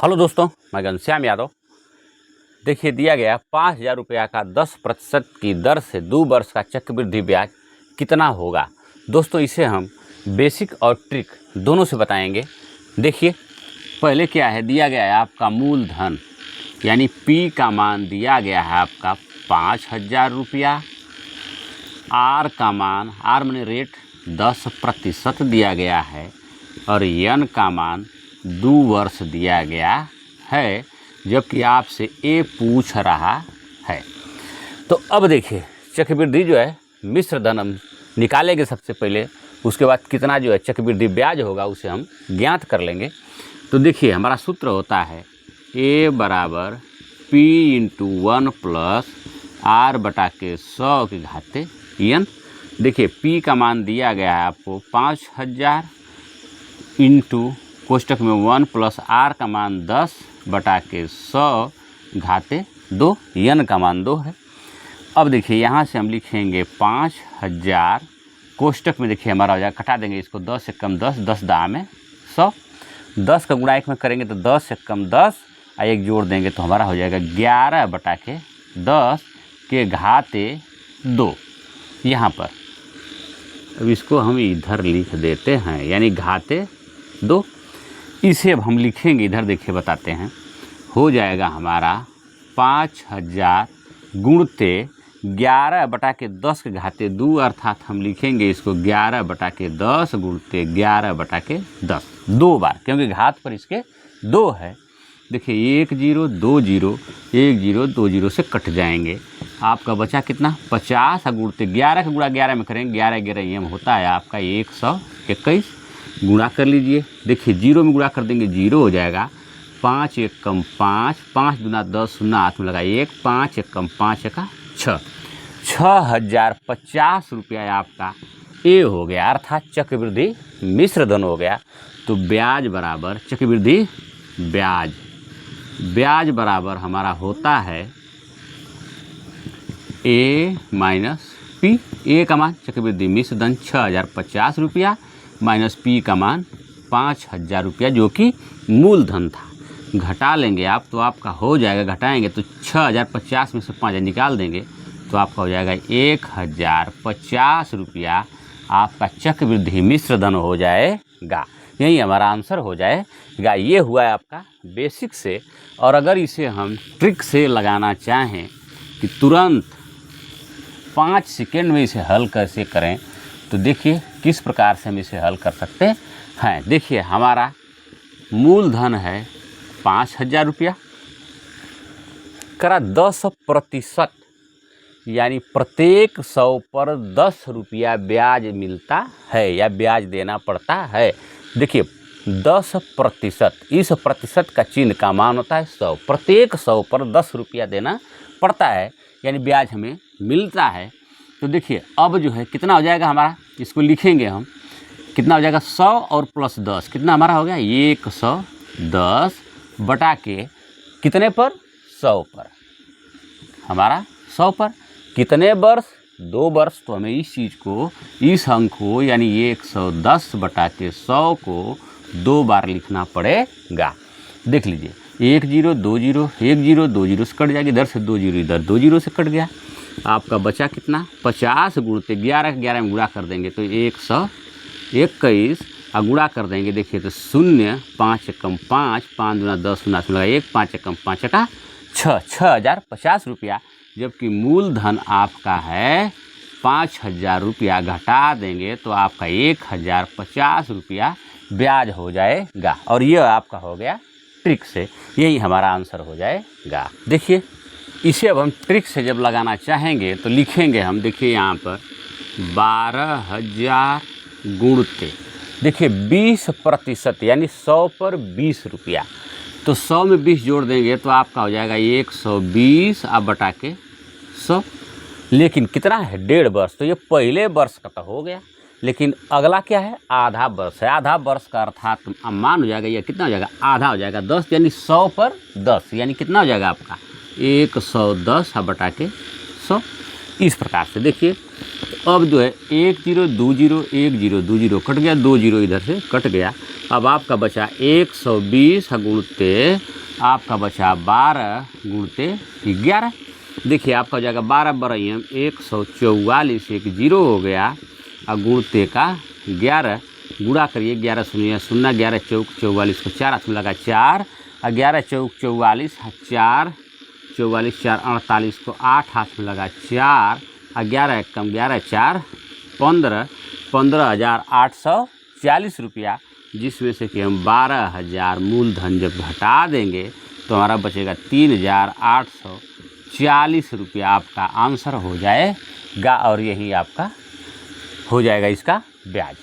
Hello दोस्तों, मैं घनश्याम यादव। देखिए, दिया गया 5,000 रुपया का 10% की दर से 2 वर्ष का चक्रवृद्धि ब्याज कितना होगा। दोस्तों, इसे हम बेसिक और ट्रिक दोनों से बताएंगे। देखिए, पहले क्या है, दिया गया है आपका मूलधन यानी P का मान दिया गया है आपका 5,000 रुपया। R का मान, R माने रेट 10% दिया गया है और N का मान 2 वर्ष दिया गया है, जबकि आपसे A पूछ रहा है। तो अब देखिए, चक्रवृद्धि जो है मिश्र धन हम निकालेंगे सबसे पहले, उसके बाद कितना जो है चक्रवृद्धि ब्याज होगा उसे हम ज्ञात कर लेंगे। तो देखिए, हमारा सूत्र होता है A बराबर P इंटू 1 प्लस R बटा के 100 के घाते N। देखिए, P का मान दिया गया है आपको 5,000 इंटू कोष्टक में 1 प्लस R का मान 10 बटा के 100 घाते 2, N का मान 2 है। अब देखिए, यहाँ से हम लिखेंगे 5,000, कोष्टक में देखिए हमारा हो जाएगा, कटा देंगे इसको, 10 से कम 10, 10 दा में 100, 10 का गुणा 1 में करेंगे तो 10 से कम 10 और 1 जोड़ देंगे तो हमारा हो जाएगा 11 बटा के 10 के घाते 2 यहाँ पर। अब इसको हम इधर लिख देते हैं, यानी घाते 2। इसे अब हम लिखेंगे इधर, देखिए बताते हैं, हो जाएगा हमारा 5,000 गुणते 11 बटा के 10 के घाते 2, अर्थात हम लिखेंगे इसको 11 बटा के 10 गुणते 11 बटा के 10, 2 बार, क्योंकि घात पर इसके 2 है। देखिए, 1 0 2 0 1 0 2 0 से कट जाएंगे, आपका बचा कितना 50 गुणते 11 का गुणा 11 में करेंगे, 11 11 ये होता है आपका 121, गुणा कर लीजिए। देखिए, 0 में गुणा कर देंगे 0 हो जाएगा, 5 1 कम 5, 5 दूना 10, शून्य हाथ में लगा 1, 5 1 कम 5 1 6, 6,050 रुपया आपका ए हो गया, अर्थात चक्रवृद्धि मिश्र धन हो गया। तो ब्याज बराबर चक्रवृद्धि ब्याज बराबर हमारा होता है A माइनस P। ए का मान चक्रवृद्धि मिश्र धन 6,050 रुपया माइनस P का मान 5,000 रुपया, जो कि मूलधन था। घटा लेंगे आप तो आपका हो जाएगा, घटाएंगे तो 6,050 में से 5,000 निकाल देंगे तो आपका हो जाएगा 1,050 रुपया आपका चक्रवृद्धि मिश्र धन हो जाएगा। यही हमारा आंसर हो जाएगा। ये हुआ है आपका बेसिक से। और अगर इसे हम ट्रिक से लगाना चाहें कि तुरंत 5 सेकेंड में इसे हल कैसे करें, तो देखिए किस प्रकार से हम इसे हल कर सकते हैं। देखिए, हमारा मूलधन है 5,000 रुपया, करा 10%, यानी प्रत्येक 100 पर 10 रुपया ब्याज मिलता है या ब्याज देना पड़ता है। देखिए, 10%, इस प्रतिशत का चिन्ह का मान होता है 100, प्रत्येक 100 पर 10 रुपया देना पड़ता है, यानी ब्याज हमें मिलता है। तो देखिए, अब जो है कितना हो जाएगा हमारा, इसको लिखेंगे हम, कितना हो जाएगा 100 और प्लस 10, कितना हमारा हो गया 110 बटा के कितने पर 100 पर, हमारा 100 पर कितने वर्ष, 2 वर्ष। तो हमें इस चीज़ को, इस अंक को, यानी 110 बटा के 100 को 2 बार लिखना पड़ेगा। देख लीजिए, 1 0 2 0 1 0 2 0 से कट जाएगी, इधर से 2 0 इधर 2 0 से कट गया, आपका बचा कितना 50 गुणते 11 11 में गुणा कर देंगे तो 121 और गुणा कर देंगे। देखिए, तो 0 5 कम 5, 5 दूना 10, शून्य लगा 1, 5 कम 5 का 6, 6,050 रुपया, जबकि मूलधन आपका है 5,000 रुपया। घटा देंगे तो आपका 1,050 रुपया ब्याज हो जाएगा। और ये आपका हो गया ट्रिक से, यही हमारा आंसर हो जाएगा। देखिए, इसे अब हम ट्रिक से जब लगाना चाहेंगे तो लिखेंगे हम, देखिए यहाँ पर 12,000 गुणते, देखिए 20%, यानी 100 पर 20 रुपया, तो 100 में 20 जोड़ देंगे तो आपका हो जाएगा 120 अब बटा के 100। लेकिन कितना है 1.5 वर्ष, तो ये पहले वर्ष का तो हो गया, लेकिन अगला क्या है, आधा वर्ष है। आधा वर्ष का अर्थात मान हो जाएगा, ये कितना हो जाएगा, आधा हो जाएगा 10, यानी 100 पर 10, यानी कितना हो जाएगा आपका 110 बटा के 100। इस प्रकार से देखिए, अब जो है 1 0 2 0 1 0 2 0 कट गया, 2 0 इधर से कट गया, अब आपका बचा 120 गुणते आपका बचा 12 गुणते 11। देखिए आपका हो जाएगा 12 बरैम 144, एक जीरो हो गया और गुणते का 11 गुणा करिए 11 शून्य 0, 11 चौक 44 को 4 हाथ में लगा 4, 11 चौक 44, 4 44 4 48 को 8 हाथ में लगा 4, 11 एक कम 11 4 15, 15,840 रुपया, जिसमें से कि हम 12,000 मूलधन जब घटा देंगे तो हमारा बचेगा 3,840 रुपया। आपका आंसर हो जाएगा और यही आपका हो जाएगा इसका ब्याज।